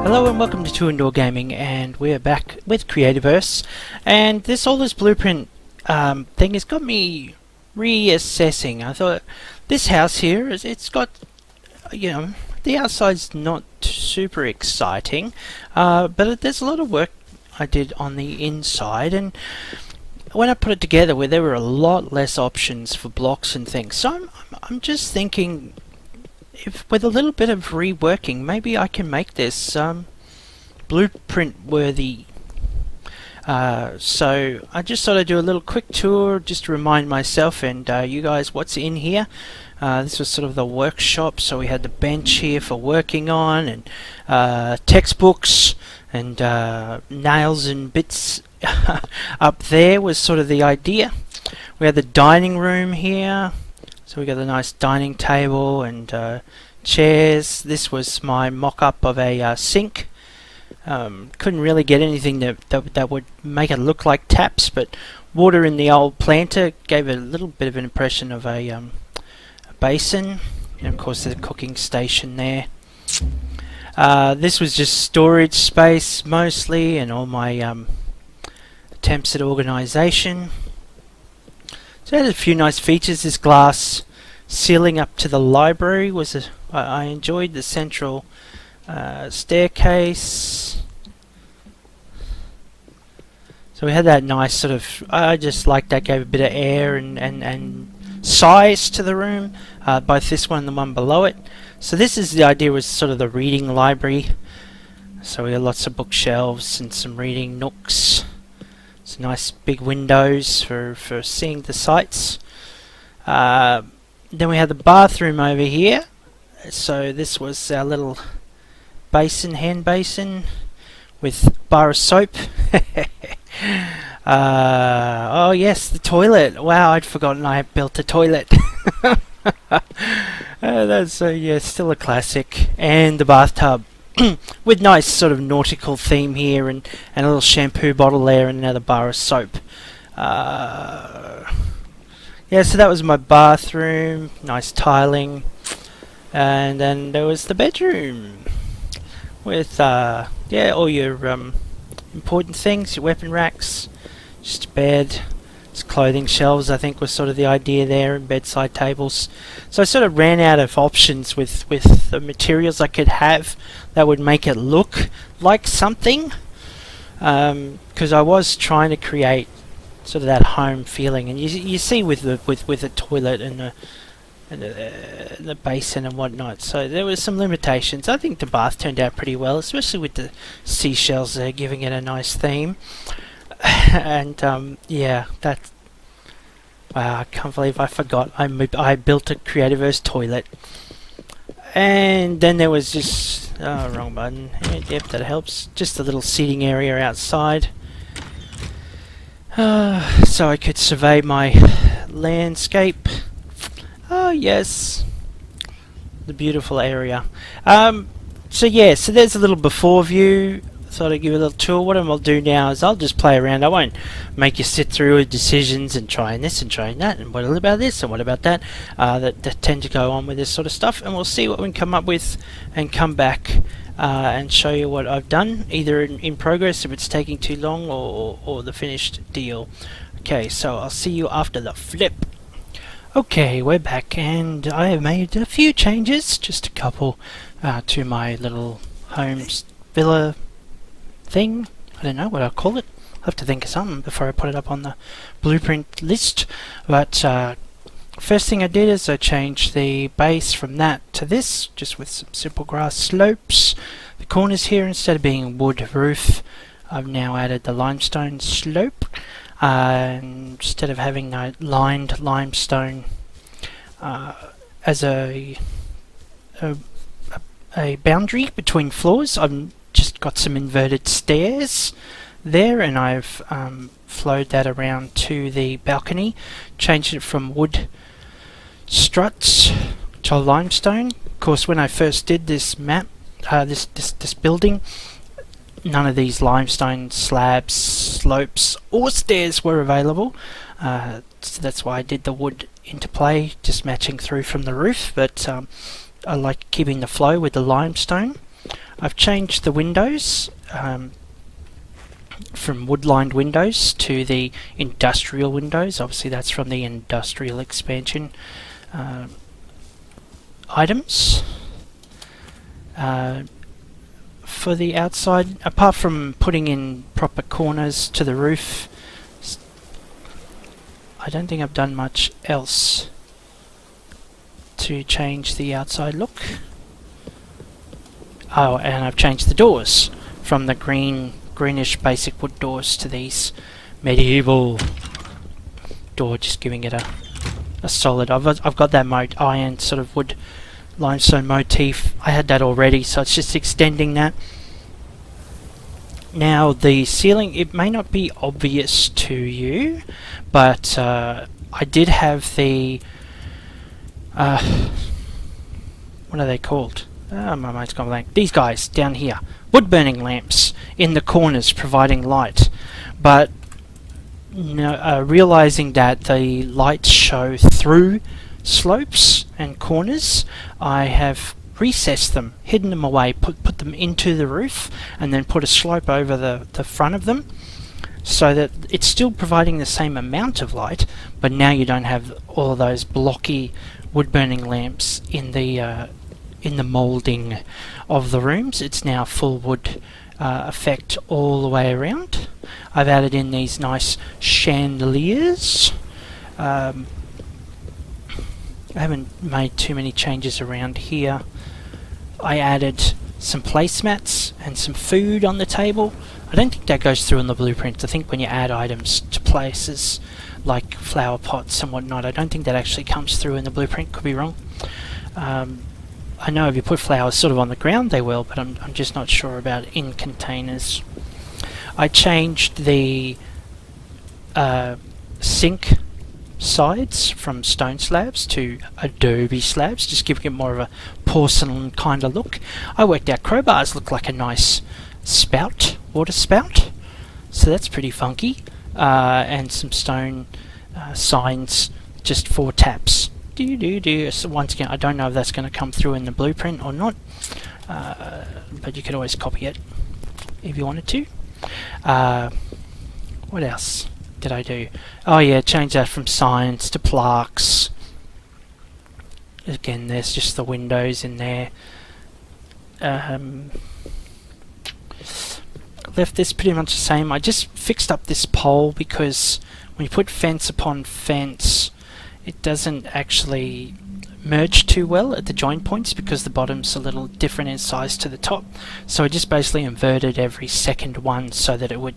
Hello and welcome to Two Indoor Gaming, and we're back with Creativerse, and this blueprint thing has got me reassessing. I thought this house here it's got, you know, the outside's not super exciting, but there's a lot of work I did on the inside, and when I put it together, where there were a lot less options for blocks and things, so I'm just thinking, if with a little bit of reworking, maybe I can make this blueprint worthy. So I just thought I'd do a little quick tour just to remind myself and you guys what's in here. This was sort of the workshop, so we had the bench here for working on, and textbooks and nails and bits. Up there was sort of the idea. We had the dining room here. So we got a nice dining table and chairs. This was my mock-up of a sink. Couldn't really get anything that would make it look like taps, but water in the old planter gave it a little bit of an impression of a basin. And of course the cooking station there. This was just storage space mostly, and all my attempts at organisation. So it had a few nice features. This glass ceiling up to the library was I enjoyed the central staircase. So we had that nice sort of, I just liked that, gave a bit of air and size to the room, both this one and the one below it. So this is the idea, was sort of the reading library. So we had lots of bookshelves and some reading nooks. Some nice big windows for seeing the sights. Then we had the bathroom over here. So this was our little basin, hand basin, with bar of soap. Oh yes, the toilet. Wow, I'd forgotten I had built a toilet. That's yeah, still a classic. And the bathtub. With nice sort of nautical theme here, and a little shampoo bottle there, and another bar of soap. Yeah, so that was my bathroom, nice tiling, and then there was the bedroom with yeah, all your important things, your weapon racks, just a bed. Clothing shelves, I think, was sort of the idea there, and bedside tables. So I sort of ran out of options with the materials I could have that would make it look like something, because I was trying to create sort of that home feeling, and you see with the toilet and the basin and whatnot. So there was some limitations. I think the bath turned out pretty well, especially with the seashells there, giving it a nice theme. And yeah, that's, wow, I can't believe I forgot I built a Creativerse toilet. And then there was just, oh, wrong button. Yep, that helps. Just a little seating area outside, so I could survey my landscape. Oh yes, the beautiful area. So yeah, so there's a little before view. Thought I'd give you a little tour. What I'll do now is I'll just play around. I won't make you sit through with decisions and trying this and trying that, and what about this and what about that, that tend to go on with this sort of stuff, and we'll see what we can come up with and come back and show you what I've done, either in progress if it's taking too long, or the finished deal. Okay, so I'll see you after the flip. Okay, we're back, and I have made a few changes, just a couple, to my little home villa thing. I don't know what I'll call it. I'll have to think of something before I put it up on the blueprint list. But first thing I did is I changed the base from that to this, just with some simple grass slopes. The corners here, instead of being wood roof, I've now added the limestone slope. Instead of having that lined limestone as a boundary between floors, I've just got some inverted stairs there, and I've flowed that around to the balcony, changed it from wood struts to limestone. Of course, when I first did this map, this building, none of these limestone slabs, slopes or stairs were available, so that's why I did the wood interplay, just matching through from the roof, but I like keeping the flow with the limestone. I've changed the windows from wood-lined windows to the industrial windows. Obviously that's from the industrial expansion items. For the outside, apart from putting in proper corners to the roof, I don't think I've done much else to change the outside look. Oh, and I've changed the doors from the greenish basic wood doors to these medieval door, just giving it a solid. I've got that iron sort of wood limestone motif. I had that already, so it's just extending that. Now the ceiling, it may not be obvious to you, but I did have the what are they called? My mind's gone blank. These guys down here, wood burning lamps in the corners providing light, but realizing that the lights show through slopes and corners, I have recessed them, hidden them away, put them into the roof, and then put a slope over the front of them, so that it's still providing the same amount of light, but now you don't have all of those blocky wood burning lamps in the moulding of the rooms. It's now full wood effect all the way around. I've added in these nice chandeliers. I haven't made too many changes around here. I added some placemats and some food on the table. I don't think that goes through in the blueprint. I think when you add items to places like flower pots and whatnot, I don't think that actually comes through in the blueprint. Could be wrong. I know if you put flowers sort of on the ground they will, but I'm just not sure about in containers. I changed the sink sides from stone slabs to adobe slabs, just giving it more of a porcelain kind of look. I worked out crowbars look like a nice spout, water spout, so that's pretty funky. And some stone signs, just 4 taps. So once again, I don't know if that's going to come through in the blueprint or not, but you could always copy it if you wanted to. What else did I do? Oh yeah, change that from signs to plaques. Again, there's just the windows in there. Left this pretty much the same. I just fixed up this pole because when you put fence upon fence, it doesn't actually merge too well at the joint points because the bottom's a little different in size to the top. So I just basically inverted every second one so that it would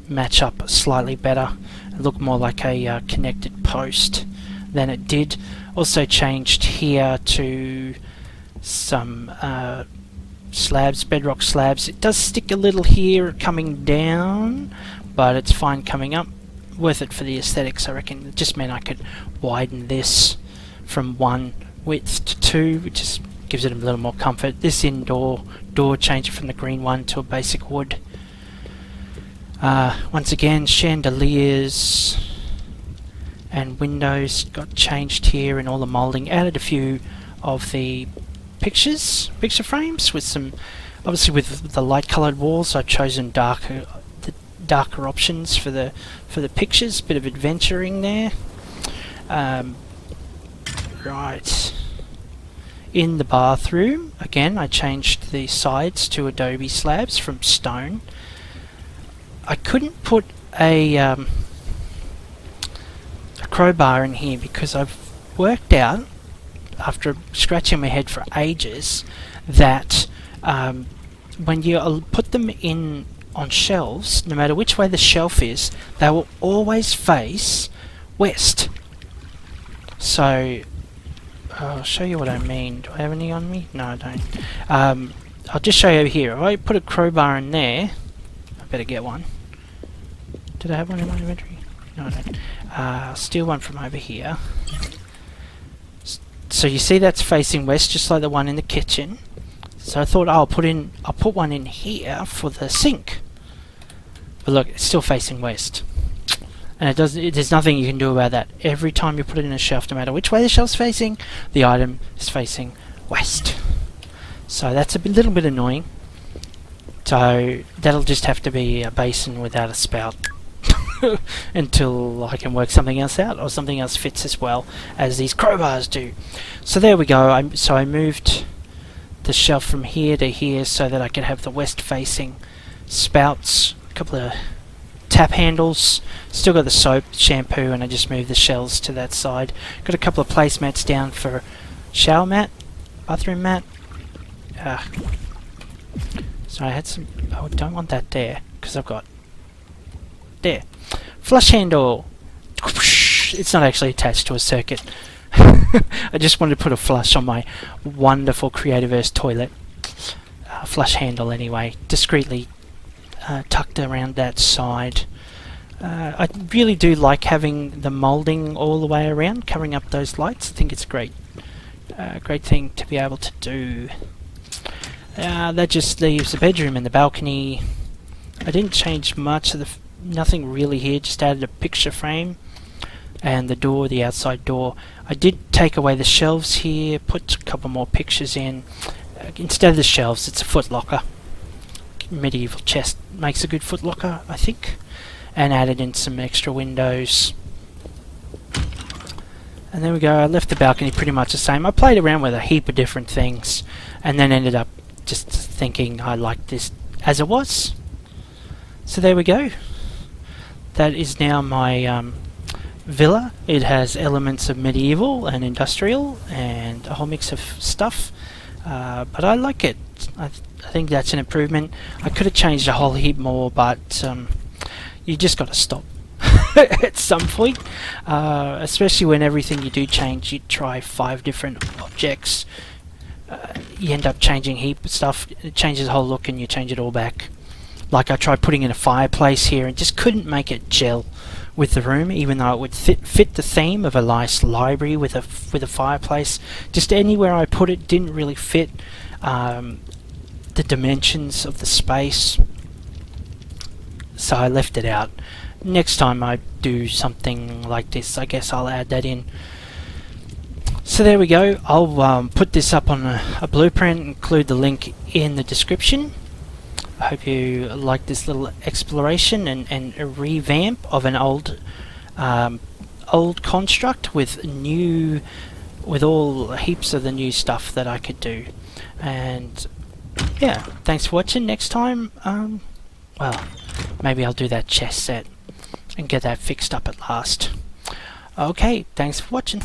match up slightly better and look more like a connected post than it did. Also changed here to some slabs, bedrock slabs. It does stick a little here coming down, but it's fine coming up. Worth it for the aesthetics, I reckon. It just meant I could widen this from 1 width to 2, which just gives it a little more comfort. This indoor door, change it from the green one to a basic wood. Once again, chandeliers and windows got changed here, and all the moulding. Added a few of the picture frames with some, obviously with the light coloured walls. I've chosen darker options for the pictures. Bit of adventuring there. Right, in the bathroom again I changed the sides to adobe slabs from stone. I couldn't put a crowbar in here because I've worked out, after scratching my head for ages, that when you put them in on shelves, no matter which way the shelf is, they will always face west. So I'll show you what I mean. Do I have any on me? No, I don't. I'll just show you over here. If I put a crowbar in there, I better get one. Did I have one in my inventory? No, I don't. I'll steal one from over here. So you see that's facing west, just like the one in the kitchen. So I thought, I'll put one in here for the sink. But look, it's still facing west. And there's nothing you can do about that. Every time you put it in a shelf, no matter which way the shelf's facing, the item is facing west. So that's a little bit annoying. So that'll just have to be a basin without a spout until I can work something else out, or something else fits as well as these crowbars do. So there we go. I moved the shelf from here to here so that I could have the west facing spouts, a couple of tap handles, still got the soap, shampoo, and I just moved the shelves to that side. Got a couple of placemats down for shower mat, bathroom mat. So I had some, I don't want that there, because I've got there. Flush handle! It's not actually attached to a circuit. I just wanted to put a flush on my wonderful Creativerse toilet. Flush handle anyway, discreetly tucked around that side. I really do like having the moulding all the way around, covering up those lights. I think it's great. Great thing to be able to do. That just leaves the bedroom and the balcony. I didn't change much of nothing really here, just added a picture frame and the door, the outside door. I did take away the shelves here, put a couple more pictures in. Instead of the shelves, it's a footlocker. Medieval chest makes a good footlocker, I think. And added in some extra windows. And there we go. I left the balcony pretty much the same. I played around with a heap of different things and then ended up just thinking I liked this as it was. So there we go. That is now my villa. It has elements of medieval and industrial and a whole mix of stuff. But I like it. I think that's an improvement. I could have changed a whole heap more, but you just got to stop at some point. Especially when everything you do change, you try 5 different objects. You end up changing heap of stuff. It changes the whole look and you change it all back. Like I tried putting in a fireplace here and just couldn't make it gel with the room, even though it would fit the theme of a nice library with a fireplace. Just anywhere I put it didn't really fit the dimensions of the space, so I left it out. Next time I do something like this, I guess I'll add that in. So there we go. I'll put this up on a blueprint, include the link in the description. I hope you like this little exploration and a revamp of an old construct with all heaps of the new stuff that I could do. And yeah, thanks for watching. Next time, well, maybe I'll do that chess set and get that fixed up at last. Okay, thanks for watching.